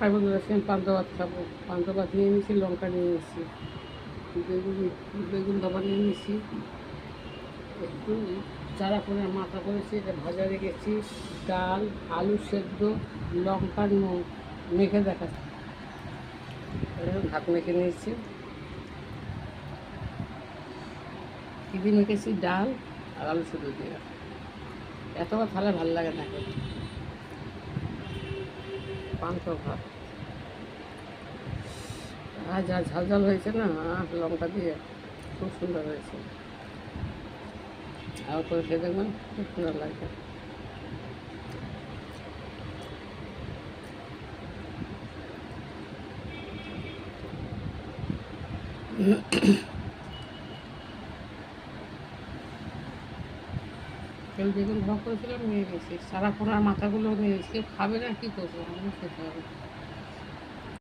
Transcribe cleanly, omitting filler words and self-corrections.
আর বন্ধুরা আমি পান্তা ভাত খাবো। পান্তা ভাত নিয়ে নিয়েছি, লঙ্কা নিয়ে নিয়েছি, বেগুন বেগুন দাবা নিয়ে নিয়েছি, একটু চারা করে মাথা করেছি, এটা ভাজা রেখেছি, ডাল, আলু সেদ্ধ, লঙ্কা নুন মেখে দেখাচ্ছি। ভাত মেখে নিয়েছি, কী দিয়ে মেখেছি, ডাল আর আলু সেদ্ধ দিয়ে। এতবার তাহলে ভালো লাগে না খেতে। পান্তা ভাত আর যা ঝাল ঝাল হয়েছে না, লঙ্কা দিয়ে খুব সুন্দর হয়েছে। আর করে খেয়ে দেখবেন, খুব সুন্দর লাগবে। তেল বেগুন ভাগ করেছিলাম, নিয়ে গেছি, সারা পোনার মাথাগুলো নিয়ে গেছি। কেউ খাবে না, কী করবো, আমাকে খেতে হবে।